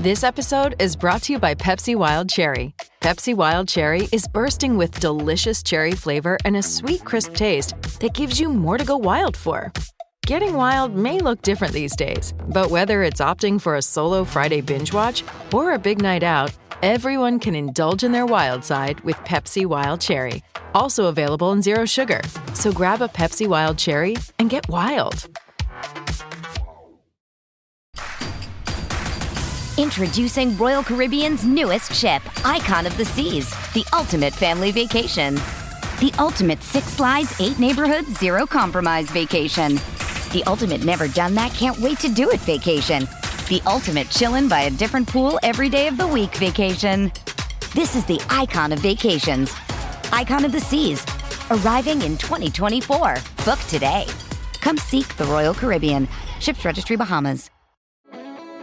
This episode is brought to you by Pepsi Wild Cherry. Pepsi Wild Cherry is bursting with delicious cherry flavor and a sweet, crisp taste that gives you more to go wild for. Getting wild may look different these days, but whether it's opting for a solo Friday binge watch or a big night out, everyone can indulge in their wild side with Pepsi Wild Cherry. Also available in Zero Sugar. So grab a Pepsi Wild Cherry and get wild. Introducing Royal Caribbean's newest ship, Icon of the Seas, the ultimate family vacation. The ultimate 6 slides, 8 neighborhoods, 0 compromise vacation. The ultimate never done that, can't wait to do it vacation. The ultimate chillin' by a different pool every day of the week vacation. This is the Icon of Vacations. Icon of the Seas, arriving in 2024. Book today. Come seek the Royal Caribbean. Ships Registry, Bahamas.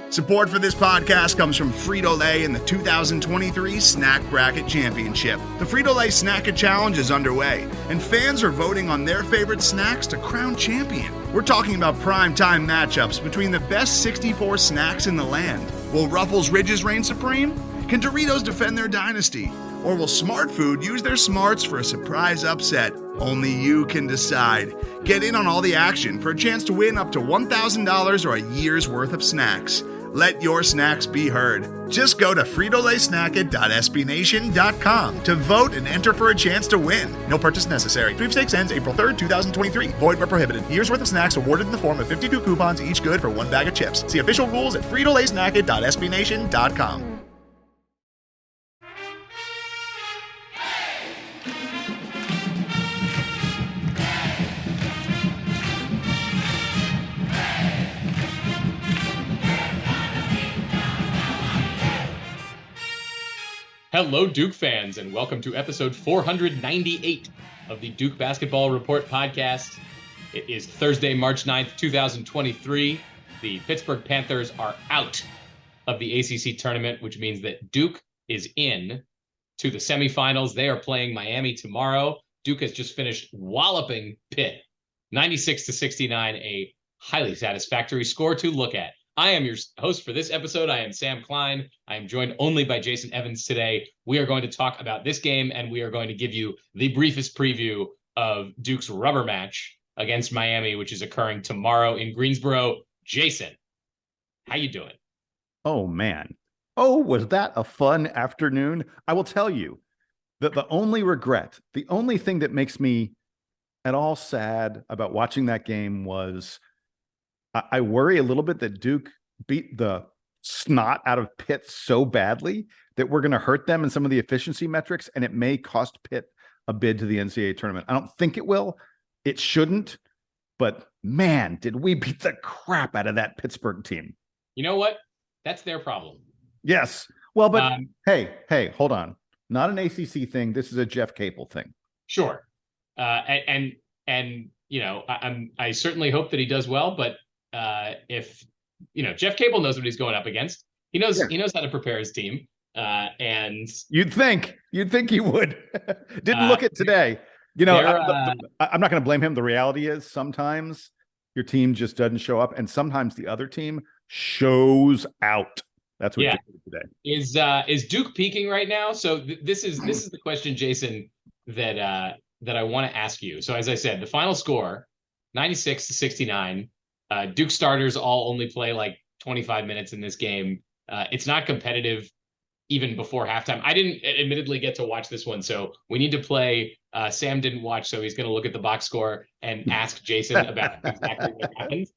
Support for this podcast comes from Frito-Lay and the 2023 Snack Bracket Championship. The Frito-Lay Snack Challenge is underway, and fans are voting on their favorite snacks to crown champion. We're talking about prime-time matchups between the best 64 snacks in the land. Will Ruffles Ridges reign supreme? Can Doritos defend their dynasty? Or will Smart Food use their smarts for a surprise upset? Only you can decide. Get in on all the action for a chance to win up to $1,000 or a year's worth of snacks. Let your snacks be heard. Just go to fritolaysnacket.sbnation.com to vote and enter for a chance to win. No purchase necessary. Sweepstakes ends April 3rd, 2023. Void where prohibited. Year's worth of snacks awarded in the form of 52 coupons, each good for 1 bag of chips. See official rules at fritolaysnacket.sbnation.com. Hello, Duke fans, and welcome to episode 498 of the Duke Basketball Report podcast. It is Thursday, March 9th, 2023. The Pittsburgh Panthers are out of the ACC tournament, which means that Duke is in to the semifinals. They are playing Miami tomorrow. Duke has just finished walloping Pitt, 96-69, a highly satisfactory score to look at. I am your host for this episode. I am Sam Klein. I am joined only by Jason Evans today. We are going to talk about this game, and we are going to give you the briefest preview of Duke's rubber match against Miami, which is occurring tomorrow in Greensboro. Jason, how you doing? Oh, man. Oh, was that a fun afternoon? I will tell you that the only regret, the only thing that makes me at all sad about watching that game was I worry a little bit that Duke beat the snot out of Pitt so badly that we're going to hurt them in some of the efficiency metrics, and it may cost Pitt a bid to the NCAA tournament. I don't think it will. It shouldn't. But, man, did we beat the crap out of that Pittsburgh team. You know what? That's their problem. Yes. Well, but hey, hold on. Not an ACC thing. This is a Jeff Capel thing. Sure. And you know, I certainly hope that he does well, but if you know, Jeff Capel knows what he's going up against. He knows how to prepare his team. And you'd think he would. Didn't look at today. You know, I'm not going to blame him. The reality is sometimes your team just doesn't show up, and sometimes the other team shows out. That's what Duke did today. Is Duke peaking right now? So this is the question, Jason, that I want to ask you. So as I said, the final score, 96-69. Duke starters all only play like 25 minutes in this game. It's not competitive even before halftime. I didn't admittedly get to watch this one, so we need to play. Sam didn't watch, so he's going to look at the box score and ask Jason about exactly what happened.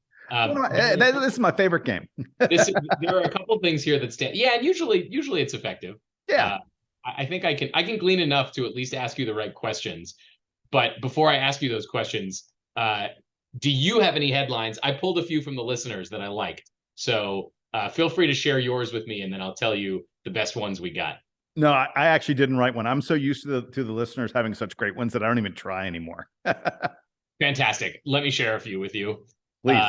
This is my favorite game. There are a couple things here that stand. Yeah, and usually it's effective. Yeah, I think I can glean enough to at least ask you the right questions. But before I ask you those questions, do you have any headlines? I pulled a few from the listeners that I liked. So feel free to share yours with me, and then I'll tell you the best ones we got. No, I actually didn't write one. I'm so used to the listeners having such great ones that I don't even try anymore. Fantastic. Let me share a few with you. Please.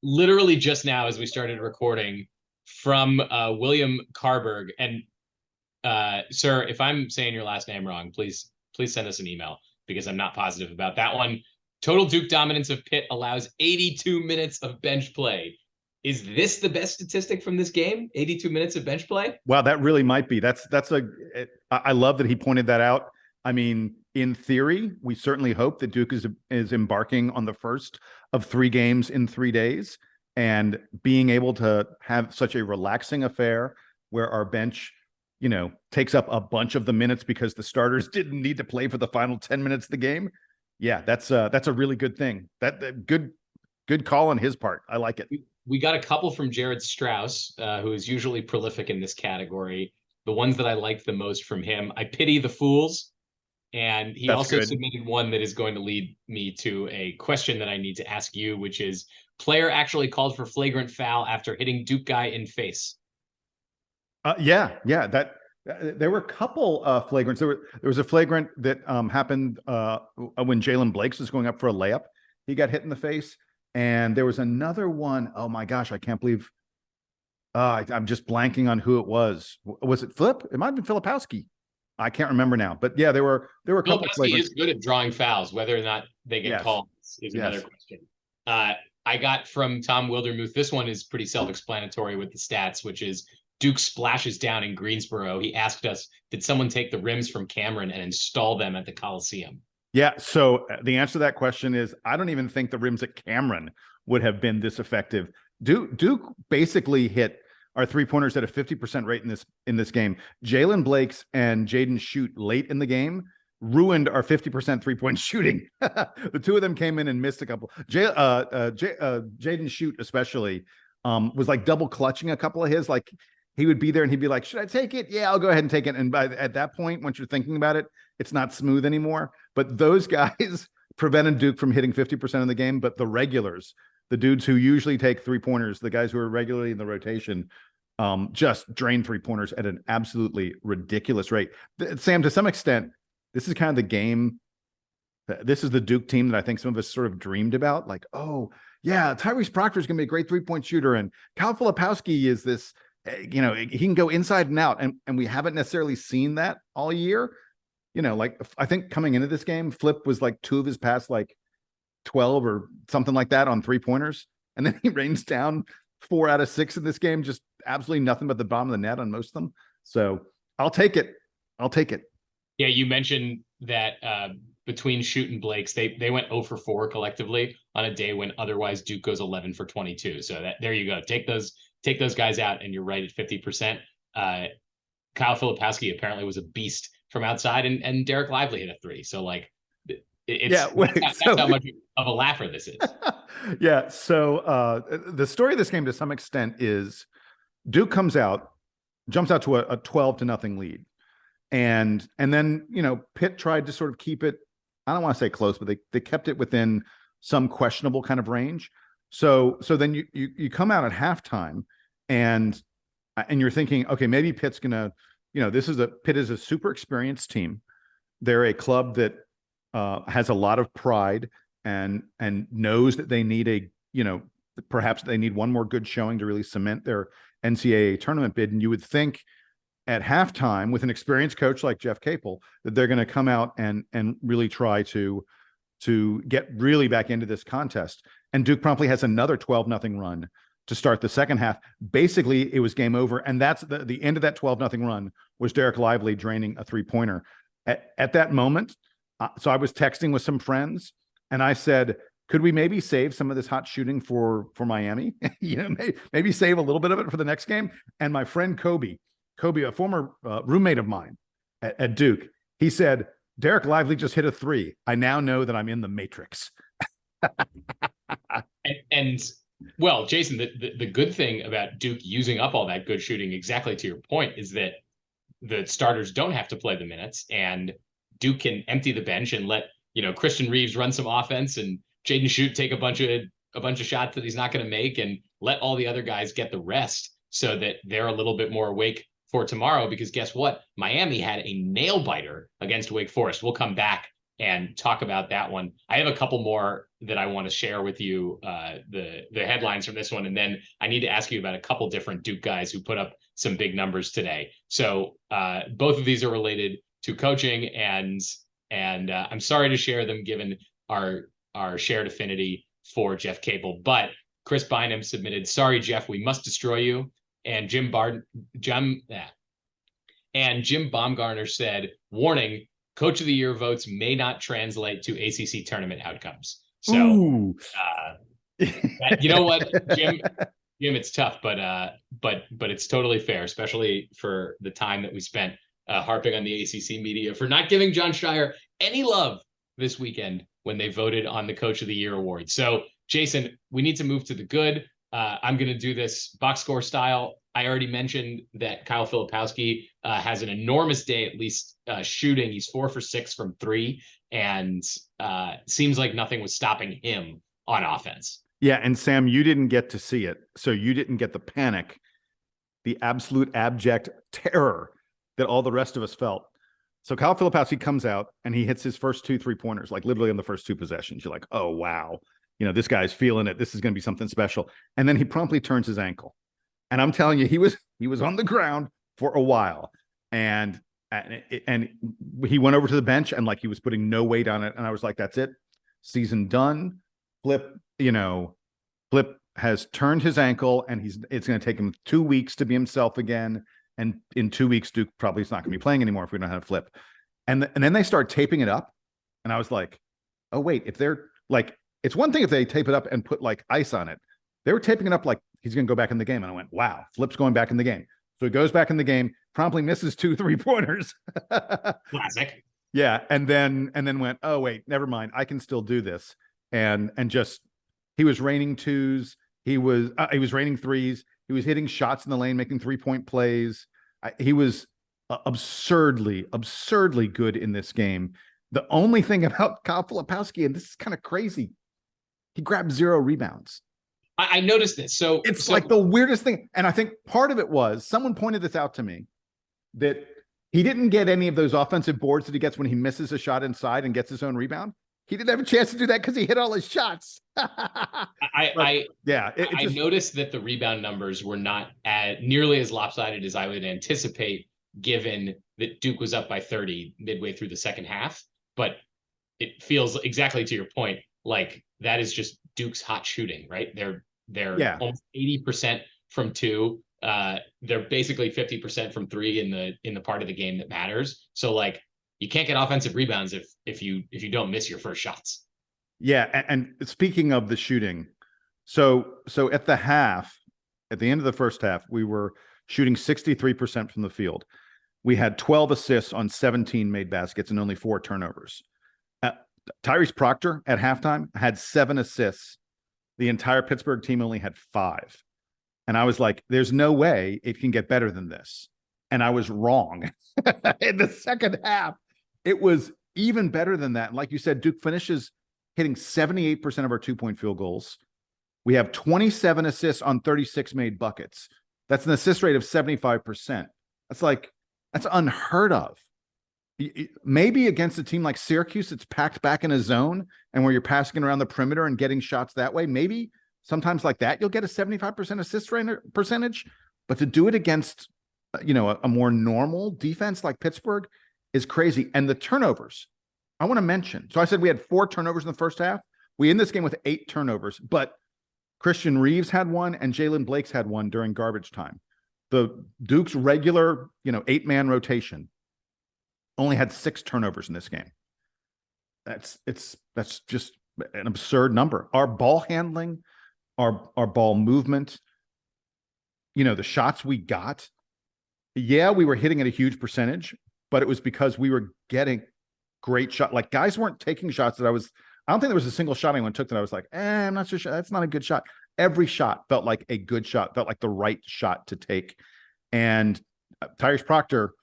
Literally just now as we started recording from William Carberg. And sir, if I'm saying your last name wrong, please send us an email because I'm not positive about that one. Total Duke dominance of Pitt allows 82 minutes of bench play. Is this the best statistic from this game? 82 minutes of bench play? Wow, that really might be. I love that he pointed that out. I mean, in theory, we certainly hope that Duke is embarking on the first of 3 games in 3 days, and being able to have such a relaxing affair where our bench, takes up a bunch of the minutes because the starters didn't need to play for the final 10 minutes of the game. Yeah, that's a really good thing. That good call on his part. I like it. We got a couple from Jared Strauss, who is usually prolific in this category. The ones that I liked the most from him, I pity the fools. And he That's also good. submitted one that is going to lead me to a question that I need to ask you, which is, player actually called for flagrant foul after hitting Duke guy in face. Yeah. There were a couple flagrants. There was a flagrant that happened when Jalen Blakes was going up for a layup. He got hit in the face, and there was another one. Oh my gosh, I can't believe. I'm just blanking on who it was. Was it Flip? It might have been Filipowski. I can't remember now. But yeah, there were a couple of He flagrants. is good at drawing fouls. Whether or not they get called is another question. I got from Tom Wildermuth. This one is pretty self-explanatory with the stats, which is Duke splashes down in Greensboro. He asked us, did someone take the rims from Cameron and install them at the Coliseum? Yeah. So the answer to that question is, I don't even think the rims at Cameron would have been this effective. Duke basically hit our 3-pointers at a 50% rate in this game. Jalen Blakes and Jaden Schutt late in the game ruined our 50% 3-point shooting. The two of them came in and missed a couple. Jaden Schutt especially was like double clutching a couple of his. Like, he would be there and he'd be like, should I take it? Yeah, I'll go ahead and take it. And at that point, once you're thinking about it, it's not smooth anymore. But those guys prevented Duke from hitting 50% of the game. But the regulars, the dudes who usually take 3-pointers, the guys who are regularly in the rotation, just drain 3-pointers at an absolutely ridiculous rate. Sam, to some extent, this is kind of the game. This is the Duke team that I think some of us sort of dreamed about. Like, oh, yeah, Tyreese Proctor is going to be a great 3-point shooter. And Kyle Filipowski is this, he can go inside and out. And we haven't necessarily seen that all year. Like, I think coming into this game, Flip was like 2 of his past, like 12 or something like that on 3-pointers. And then he rains down 4 out of 6 in this game, just absolutely nothing but the bottom of the net on most of them. So I'll take it. Yeah, you mentioned that between Schutt and Blakes, they went 0 for 4 collectively on a day when otherwise Duke goes 11 for 22. So there you go. Take those guys out, and you're right at 50%. Kyle Filipowski apparently was a beast from outside, and Derek Lively hit a 3. So like, that's how much of a laugher this is. Yeah. So the story of this game, to some extent, is Duke jumps out to a 12-0 lead. And then, Pitt tried to sort of keep it, I don't want to say close, but they kept it within some questionable kind of range. So then you come out at halftime and you're thinking, okay, maybe Pitt's going to, Pitt is a super experienced team. They're a club that has a lot of pride and knows that they need perhaps they need one more good showing to really cement their NCAA tournament bid. And you would think at halftime, with an experienced coach like Jeff Capel, that they're going to come out and really try to get really back into this contest. And Duke promptly has another 12-0 run to start the second half. Basically, it was game over. And that's the end of that 12-0 run was Derek Lively draining a 3-pointer. At that moment, so I was texting with some friends, and I said, could we maybe save some of this hot shooting for Miami? Maybe save a little bit of it for the next game. And my friend Kobe, a former roommate of mine at Duke, he said, Derek Lively just hit a 3. I now know that I'm in the Matrix. Well, Jason, the good thing about Duke using up all that good shooting, exactly to your point, is that the starters don't have to play the minutes, and Duke can empty the bench and let Christian Reeves run some offense and Jaden Schutt take a bunch of shots that he's not going to make, and let all the other guys get the rest so that they're a little bit more awake for tomorrow. Because guess what? Miami had a nail biter against Wake Forest. We'll come back and talk about that one. I have a couple more that I want to share with you, the headlines from this one, and then I need to ask you about a couple different Duke guys who put up some big numbers today. So both of these are related to coaching, and I'm sorry to share them given our shared affinity for Jeff Capel, but Chris Bynum submitted, "Sorry, Jeff, we must destroy you." And Jim Baumgartner said, "Warning, Coach of the Year votes may not translate to ACC tournament outcomes." So, you know what, Jim, it's tough, but it's totally fair, especially for the time that we spent harping on the ACC media for not giving Jon Scheyer any love this weekend when they voted on the Coach of the Year award. So, Jason, we need to move to the good. I'm going to do this box score style. I already mentioned that Kyle Filipowski has an enormous day, at least shooting. He's 4 for 6 from 3, and seems like nothing was stopping him on offense. Yeah, and Sam, you didn't get to see it, so you didn't get the panic, the absolute abject terror that all the rest of us felt. So Kyle Filipowski comes out and he hits his first 2 3-pointers, like literally on the first 2 possessions. You're like, oh, wow. This guy's feeling it. This is going to be something special. And then he promptly turns his ankle. And I'm telling you, he was on the ground for a while. And he went over to the bench and like he was putting no weight on it. And I was like, that's it. Season done. Flip has turned his ankle and it's going to take him 2 weeks to be himself again. And in 2 weeks, Duke probably is not going to be playing anymore if we don't have Flip. And then they start taping it up. And I was like, oh, wait, if they're like, it's one thing if they tape it up and put like ice on it. They were taping it up like he's going to go back in the game. And I went, wow, Flip's going back in the game. So he goes back in the game, promptly misses 2 3-pointers. Classic. Yeah. And then went, oh, wait, never mind. I can still do this. And just, he was raining 2s. He was raining 3s. He was hitting shots in the lane, making 3-point plays. He was absurdly good in this game. The only thing about Kyle Filipowski, and this is kind of crazy, he grabbed 0 rebounds. I noticed this. So it's like the weirdest thing. And I think part of it was someone pointed this out to me that he didn't get any of those offensive boards that he gets when he misses a shot inside and gets his own rebound. He didn't have a chance to do that because he hit all his shots. I noticed that the rebound numbers were not nearly as lopsided as I would anticipate, given that Duke was up by 30 midway through the second half. But it feels exactly to your point, like that is just Duke's hot shooting, right? They're almost 80% from 2. They're basically 50% from 3 in the part of the game that matters. So like, you can't get offensive rebounds if you don't miss your first shots. Yeah, and speaking of the shooting, so at the end of the first half, we were shooting 63% from the field. We had 12 assists on 17 made baskets and only 4 turnovers. Tyreese Proctor at halftime had 7 assists. The entire Pittsburgh team only had 5. And I was like, there's no way it can get better than this. And I was wrong. In the second half, it was even better than that. And like you said, Duke finishes hitting 78% of our 2-point field goals. We have 27 assists on 36 made buckets. That's an assist rate of 75%. That's unheard of. Maybe against a team like Syracuse, it's packed back in a zone and where you're passing around the perimeter and getting shots that way. Maybe sometimes like that, you'll get a 75% assist percentage, but to do it against, a more normal defense like Pittsburgh is crazy. And the turnovers, I want to mention. So I said we had 4 turnovers in the first half. We end this game with 8 turnovers, but Christian Reeves had 1 and Jalen Blakes had 1 during garbage time. The Duke's regular, 8-man rotation only had 6 turnovers in this game. That's just an absurd number. Our ball handling, our ball movement, the shots we got. Yeah, we were hitting at a huge percentage, but it was because we were getting great shot. Like guys weren't taking shots that I don't think there was a single shot anyone took that I was like, I'm not so sure. That's not a good shot. Every shot felt like a good shot, felt like the right shot to take. And Tyreese Proctor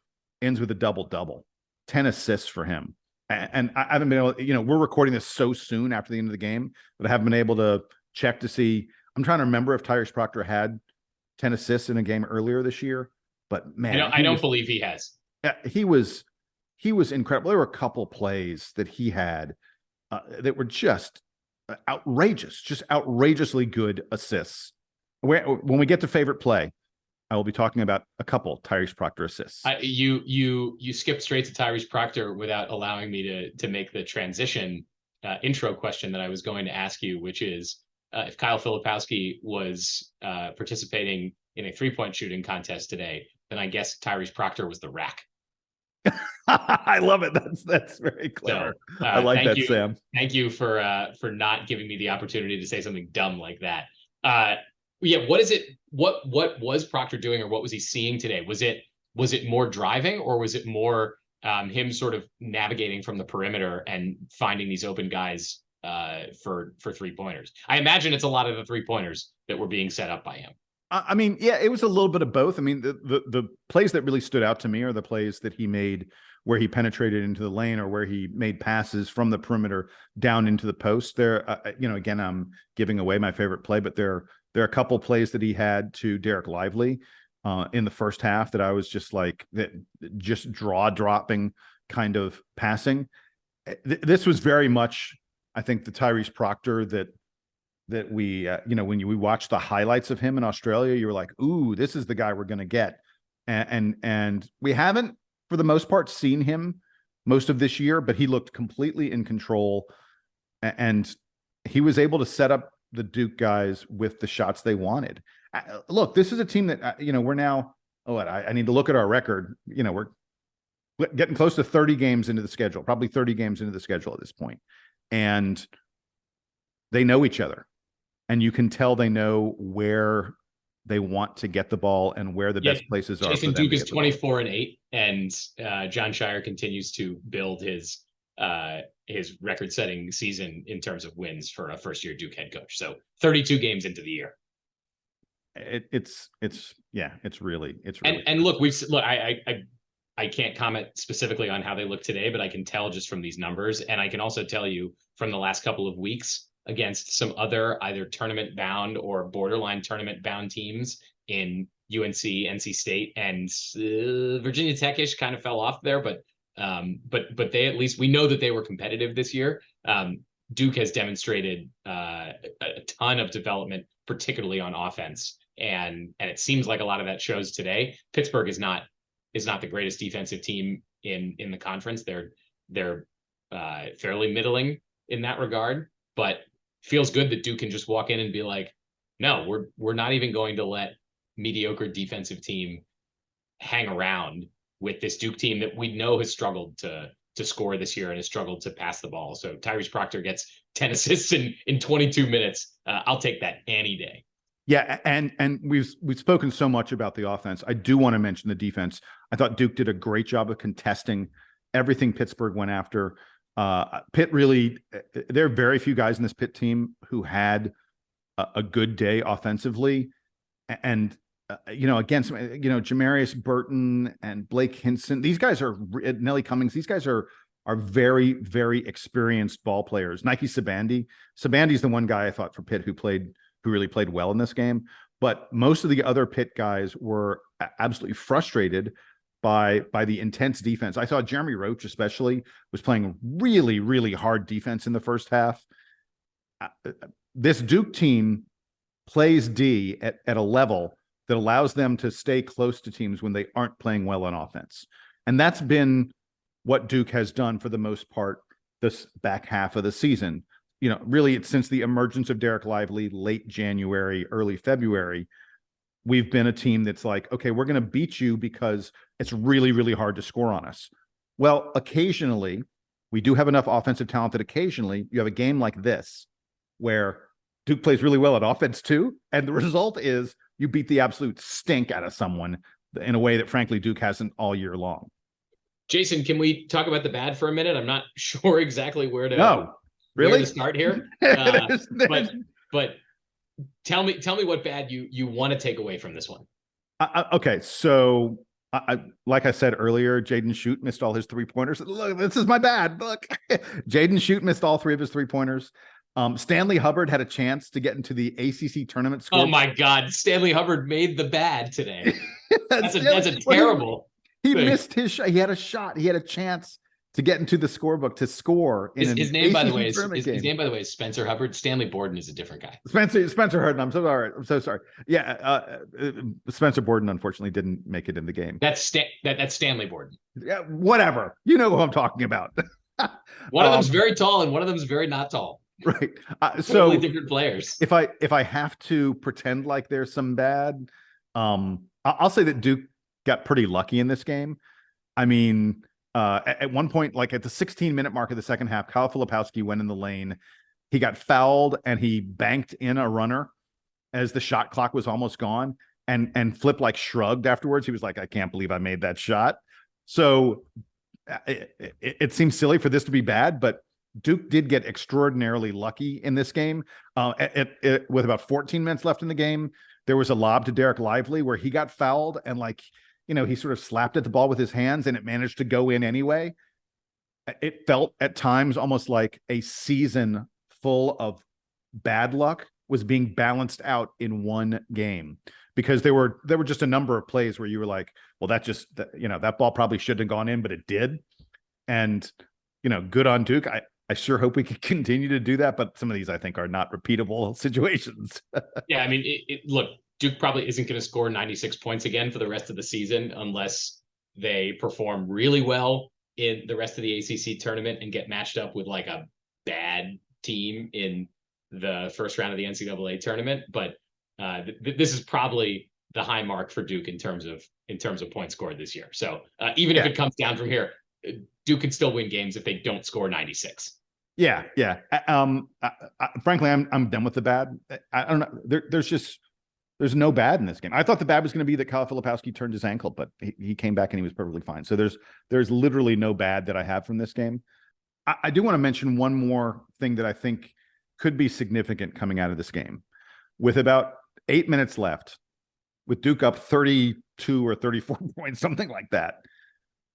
ends with a double-double, 10 assists for him. And I haven't been able to, we're recording this so soon after the end of the game that I haven't been able to check to see. I'm trying to remember if Tyreese Proctor had 10 assists in a game earlier this year, but man, I don't believe he has. He was incredible. There were a couple plays that he had that were just outrageous, just outrageously good assists. When we get to favorite play, I will be talking about a couple Tyreese Proctor assists. You skipped straight to Tyreese Proctor without allowing me to make the transition intro question that I was going to ask you, which is, if Kyle Filipowski was participating in a 3-point shooting contest today, then I guess Tyreese Proctor was the rack. I love it. That's very clever. So I like thank that, you. Sam. Thank you for not giving me the opportunity to say something dumb like that. Yeah, what is it? What was Proctor doing, or what was he seeing today? Was it more driving, or was it more him sort of navigating from the perimeter and finding these open guys for 3-pointers? I imagine it's a lot of the 3-pointers that were being set up by him. I mean, yeah, it was a little bit of both. I mean, the plays that really stood out to me are the plays that he made where he penetrated into the lane, or where he made passes from the perimeter down into the post. There, again, I'm giving away my favorite play, but there are a couple plays that he had to Derek Lively in the first half that I was just like, that just dropping kind of passing. This was very much, I think, the Tyreese Proctor that we, when we watched the highlights of him in Australia, you were like, ooh, this is the guy we're going to get. And we haven't, for the most part, seen him most of this year, but he looked completely in control. And he was able to set up the Duke guys with the shots they wanted. Look, this is a team that, we're now, I need to look at our record. We're getting close to 30 games into the schedule, probably 30 games into the schedule at this point. And they know each other. And you can tell they know where they want to get the ball and where the best places are. Jason Duke is 24-8, and John Shire continues to build his record-setting season in terms of wins for a first-year Duke head coach. So 32 games into the year. It's really. And look, I can't comment specifically on how they look today, but I can tell just from these numbers, and I can also tell you from the last couple of weeks against some other either tournament bound or borderline tournament bound teams in UNC, NC State, and Virginia Tech-ish kind of fell off there, but they, at least we know that they were competitive this year. Duke has demonstrated a ton of development, particularly on offense, and it seems like a lot of that shows today. Pittsburgh is not the greatest defensive team in the conference. They're fairly middling in that regard, but feels good that Duke can just walk in and be like, no, we're not even going to let mediocre defensive team hang around with this Duke team that we know has struggled to score this year and has struggled to pass the ball. So Tyreese Proctor gets 10 assists in 22 minutes. I'll take that any day. Yeah, and we've spoken so much about the offense. I do want to mention the defense. I thought Duke did a great job of contesting everything Pittsburgh went after. Pitt really, there are very few guys in this Pitt team who had a good day offensively. And, against, Jamarius Burton and Blake Hinson, these guys are, Nelly Cummings, these guys are very, very experienced ball players. Nike Sabandi's the one guy I thought for Pitt who really played well in this game. But most of the other Pitt guys were absolutely frustrated by the intense defense. I saw Jeremy Roach especially was playing really, really hard defense in the first half. This Duke team plays D at a level that allows them to stay close to teams when they aren't playing well on offense. And that's been what Duke has done for the most part this back half of the season. Really, it's since the emergence of Derek Lively late January, early February, we've been a team that's like, okay, we're going to beat you because it's really, really hard to score on us. Well, occasionally, we do have enough offensive talent that occasionally you have a game like this where Duke plays really well at offense too, and the result is you beat the absolute stink out of someone in a way that, frankly, Duke hasn't all year long. Jason, can we talk about the bad for a minute? I'm not sure exactly where to start here. But tell me what bad you want to take away from this one. Okay, so like I said earlier, Jaden Schutt missed all his 3-pointers. Look, this is my bad. Look, Jaden Schutt missed all 3 of his 3-pointers. Stanley Hubbard had a chance to get into the ACC tournament score. Oh my God, Stanley Hubbard made the bad today. That's a terrible. He missed his shot. He had a shot. He had a chance to get into the scorebook to score. His name, by the way, is Spencer Hubbard. Stanley Borden is a different guy. Spencer Hubbard. I'm so sorry. Yeah, Spencer Borden unfortunately didn't make it in the game. That's Stanley Borden. Yeah, whatever. You know who I'm talking about. One of them's very tall and one of them's very not tall. Right. Totally different players. If I have to pretend like there's some bad, I'll say that Duke got pretty lucky in this game. I mean, at one point, like at the 16-minute mark of the second half, Kyle Filipowski went in the lane. He got fouled and he banked in a runner as the shot clock was almost gone. And Flip like shrugged afterwards. He was like, I can't believe I made that shot. So it seems silly for this to be bad, but Duke did get extraordinarily lucky in this game. With about 14 minutes left in the game, there was a lob to Derek Lively where he got fouled and he sort of slapped at the ball with his hands and it managed to go in anyway. It felt at times almost like a season full of bad luck was being balanced out in one game, because there were just a number of plays where you were like, well, that ball probably shouldn't have gone in, but it did. And, good on Duke. I sure hope we can continue to do that, but some of these I think are not repeatable situations. Yeah, I mean, look, Duke probably isn't going to score 96 points again for the rest of the season unless they perform really well in the rest of the ACC tournament and get matched up with like a bad team in the first round of the NCAA tournament. But this is probably the high mark for Duke in terms of points scored this year. So even if it comes down from here, Duke can still win games if they don't score 96. Yeah. Frankly, I'm done with the bad. I don't know. There's no bad in this game. I thought the bad was going to be that Kyle Filipowski turned his ankle, but he came back and he was perfectly fine. So there's literally no bad that I have from this game. I do want to mention one more thing that I think could be significant coming out of this game. With about 8 minutes left, with Duke up 32 or 34 points, something like that,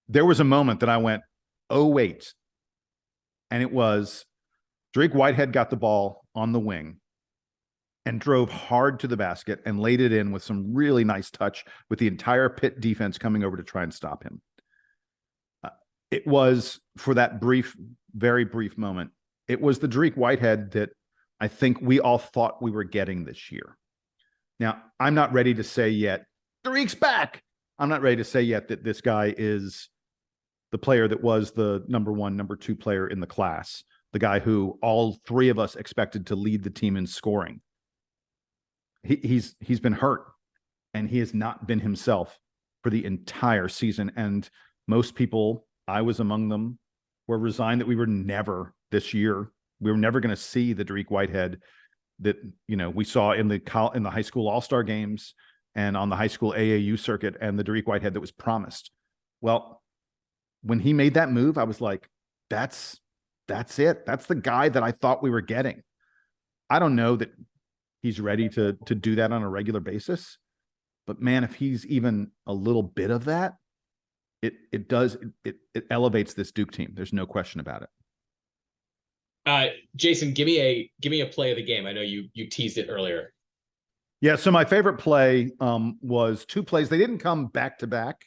there was a moment that I went, oh, wait. And it was Drake Whitehead got the ball on the wing and drove hard to the basket and laid it in with some really nice touch with the entire Pitt defense coming over to try and stop him. It was, for that very brief moment, it was the Drake Whitehead that I think we all thought we were getting this year. Now, I'm not ready to say yet, Drake's back. I'm not ready to say yet that this guy is the player that was the number 1, number 2 player in the class, the guy who all three of us expected to lead the team in scoring. He's been hurt, and he has not been himself for the entire season. And most people, I was among them, were resigned that we were never this year. We were never going to see the Drake Whitehead that we saw in the high school all-star games and on the high school AAU circuit, and the Drake Whitehead that was promised. Well, when he made that move, I was like, that's it. That's the guy that I thought we were getting. I don't know that he's ready to do that on a regular basis, but man, if he's even a little bit of that, it elevates this Duke team. There's no question about it. Jason, give me a play of the game. I know you teased it earlier. Yeah. So my favorite play was 2 plays. They didn't come back to back,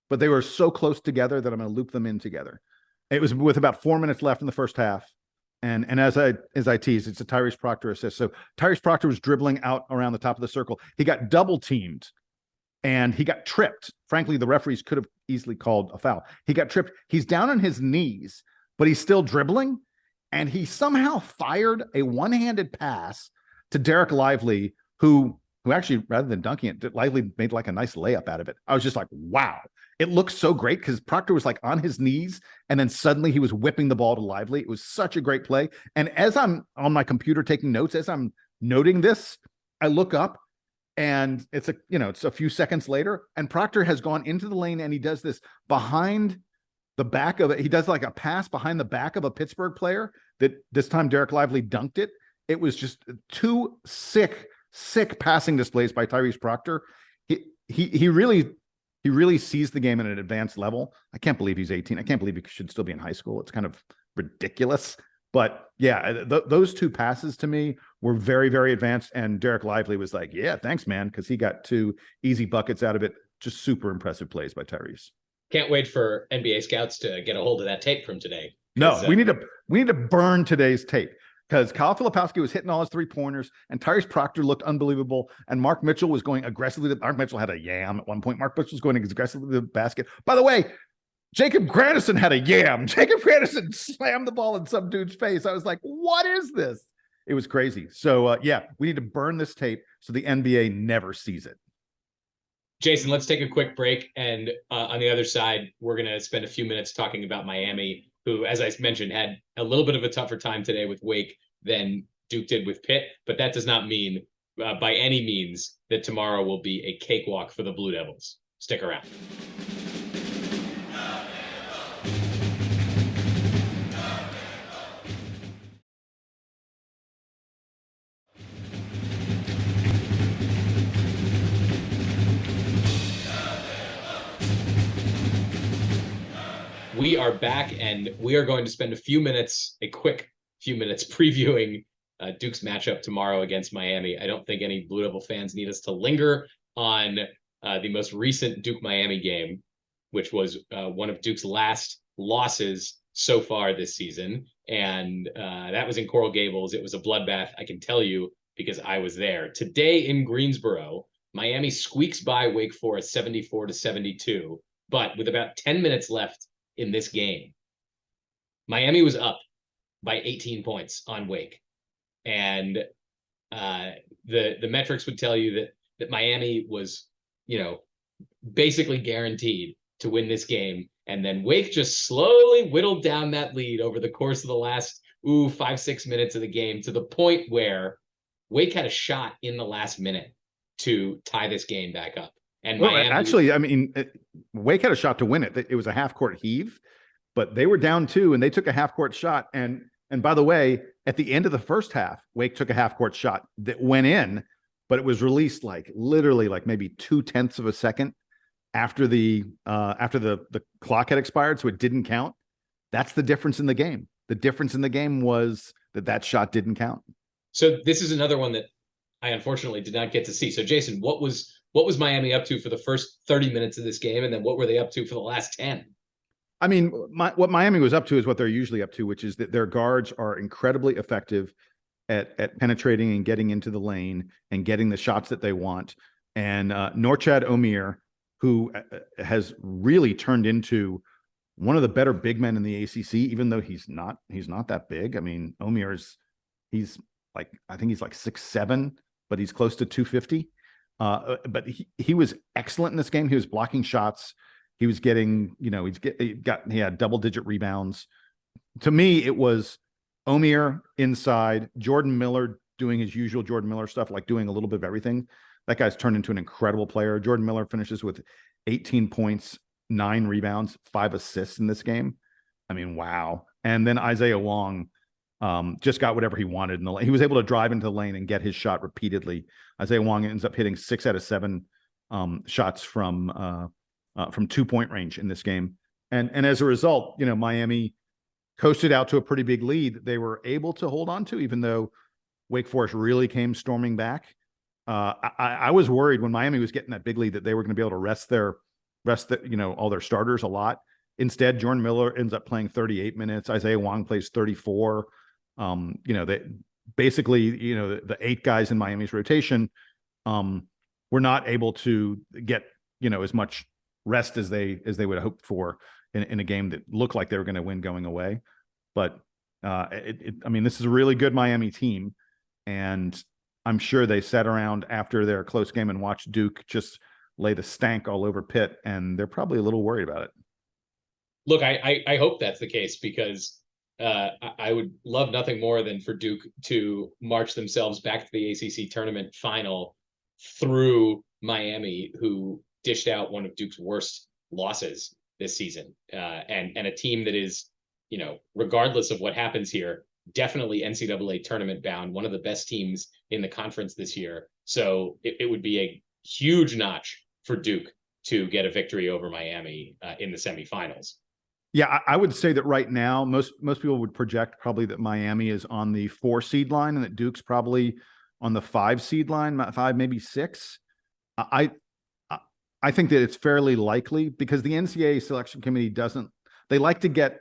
but they were so close together that I'm going to loop them in together. It was with about 4 minutes left in the first half. And as I teased, it's a Tyreese Proctor assist. So Tyreese Proctor was dribbling out around the top of the circle. He got double teamed and he got tripped. Frankly, the referees could have easily called a foul. He got tripped. He's down on his knees, but he's still dribbling. And he somehow fired a one-handed pass to Derek Lively, who actually, rather than dunking it, Lively made like a nice layup out of it. I was just like, wow. It looked so great because Proctor was like on his knees and then suddenly he was whipping the ball to Lively. It was such a great play. And as I'm on my computer taking notes, as I'm noting this, I look up and it's a few seconds later and Proctor has gone into the lane and he does this behind the back of it. He does like a pass behind the back of a Pittsburgh player that this time Derek Lively dunked it. It was just 2 sick passing displays by Tyreese Proctor. He really sees the game at an advanced level. I can't believe he's 18. I can't believe he should still be in high school. It's kind of ridiculous. But yeah, those 2 passes to me were very, very advanced. And Derek Lively was like, yeah, thanks, man, because he got 2 easy buckets out of it. Just super impressive plays by Tyreese. Can't wait for NBA scouts to get a hold of that tape from today. No, we need to burn today's tape. Because Kyle Filipowski was hitting all his 3-pointers, and Tyreese Proctor looked unbelievable, and Mark Mitchell was going aggressively. Mark Mitchell had a yam at one point. Mark Mitchell was going aggressively to the basket. By the way, Jacob Granderson had a yam. Jacob Granderson slammed the ball in some dude's face. I was like, what is this? It was crazy. So, yeah, we need to burn this tape so the NBA never sees it. Jason, let's take a quick break. And on the other side, we're going to spend a few minutes talking about Miami, who, as I mentioned, had a little bit of a tougher time today with Wake than Duke did with Pitt. But that does not mean by any means that tomorrow will be a cakewalk for the Blue Devils. Stick around. We are back, and we are going to spend a quick few minutes previewing Duke's matchup tomorrow against Miami. I don't think any Blue Devil fans need us to linger on the most recent Duke-Miami game, which was one of Duke's last losses so far this season. And that was in Coral Gables. It was a bloodbath, I can tell you, because I was there. Today in Greensboro, Miami squeaks by Wake Forest 74-72, but with about 10 minutes left in this game, Miami was up by 18 points on Wake. And the metrics would tell you that Miami was, basically guaranteed to win this game. And then Wake just slowly whittled down that lead over the course of the last 5-6 minutes of the game, to the point where Wake had a shot in the last minute to tie this game back up. And Miami, Wake had a shot to win it. It was a half-court heave, but they were down 2, and they took a half-court shot. And by the way, at the end of the first half, Wake took a half-court shot that went in, but it was released literally maybe 0.2 of a second after the clock had expired, so it didn't count. That's the difference in the game. The difference in the game was that shot didn't count. So this is another one that I unfortunately did not get to see. So Jason, what was Miami up to for the first 30 minutes of this game, and then what were they up to for the last 10? I mean, what Miami was up to is what they're usually up to, which is that their guards are incredibly effective at penetrating and getting into the lane and getting the shots that they want. And Norchad Omier, who has really turned into one of the better big men in the ACC, even though he's not that big. I mean, he's I think he's 6'7", but he's close to 250. But he was excellent in this game. He was blocking shots. He was getting, he had double-digit rebounds. To me, it was Omier inside, Jordan Miller doing his usual Jordan Miller stuff, doing a little bit of everything. That guy's turned into an incredible player. Jordan Miller finishes with 18 points, 9 rebounds, 5 assists in this game. I mean, wow. And then Isaiah Wong just got whatever he wanted in the lane. He was able to drive into the lane and get his shot repeatedly. Isaiah Wong ends up hitting 6 out of 7 shots from 2-point range in this game. And as a result, Miami coasted out to a pretty big lead. They were able to hold on to, even though Wake Forest really came storming back. I was worried when Miami was getting that big lead that they were going to be able to rest all their starters a lot. Instead, Jordan Miller ends up playing 38 minutes. Isaiah Wong plays 34. They basically, the 8 guys in Miami's rotation were not able to get, as much rest as they would have hoped for in a game that looked like they were going to win going away. But this is a really good Miami team, and I'm sure they sat around after their close game and watched Duke just lay the stank all over Pitt, and they're probably a little worried about it. Look, I hope that's the case, because I would love nothing more than for Duke to march themselves back to the ACC tournament final through Miami, who dished out one of Duke's worst losses this season, and a team that is, regardless of what happens here, definitely NCAA tournament bound, one of the best teams in the conference this year. So it would be a huge notch for Duke to get a victory over Miami in the semifinals. Yeah, I would say that right now, most people would project probably that Miami is on the 4 seed line and that Duke's probably on the 5 seed line, 5, maybe 6. I think that it's fairly likely, because the NCAA selection committee they like to get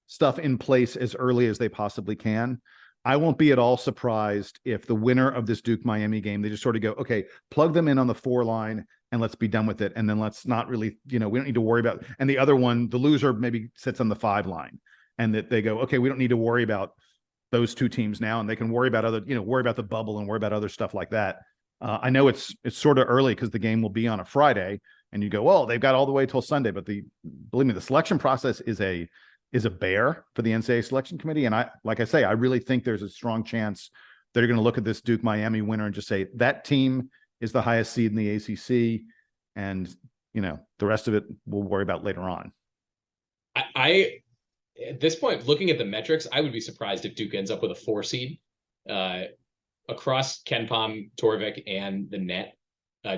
stuff in place as early as they possibly can. I won't be at all surprised if the winner of this Duke Miami game, they just sort of go, okay, plug them in on the 4 line and let's be done with it. And then let's not really, we don't need to worry about, and the other one, the loser maybe sits on the 5 line, and that they go, okay, we don't need to worry about those 2 teams now. And they can worry about other, worry about the bubble and worry about other stuff like that. I know it's sort of early because the game will be on a Friday, and you go, well, they've got all the way till Sunday, but believe me, the selection process is a bear for the NCAA selection committee. And I really think there's a strong chance they're going to look at this Duke Miami winner and just say that team is the highest seed in the ACC, and the rest of it we'll worry about later on. I at this point, looking at the metrics, I would be surprised if Duke ends up with a 4 seed. Across KenPom, Torvik, and the net,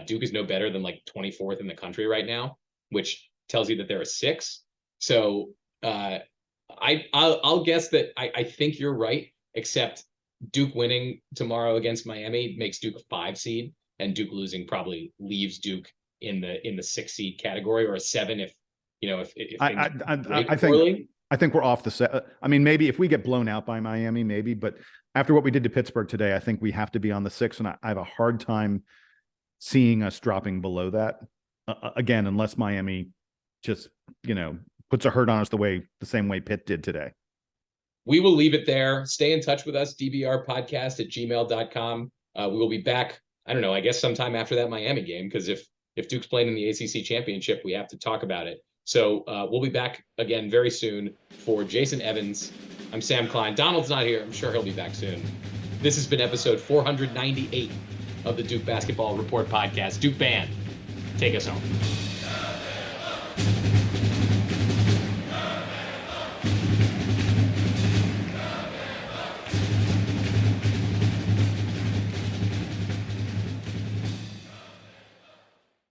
Duke is no better than like 24th in the country right now, which tells you that they're a 6. So I'll guess that I think you're right, except Duke winning tomorrow against Miami makes Duke a 5 seed, and Duke losing probably leaves Duke in the 6 seed category, or a 7 if I think we're off the set. I mean, maybe if we get blown out by Miami, maybe, but after what we did to Pittsburgh today, I think we have to be on the 6, and I have a hard time seeing us dropping below that again, unless Miami just, puts a hurt on us the same way Pitt did today. We will leave it there. Stay in touch with us, dbrpodcast@gmail.com. We will be back, I don't know, I guess sometime after that Miami game, because if Duke's playing in the ACC championship, we have to talk about it. So we'll be back again very soon. For Jason Evans, I'm Sam Klein. Donald's not here. I'm sure he'll be back soon. This has been episode 498 of the Duke Basketball Report podcast. Duke Band, take us home.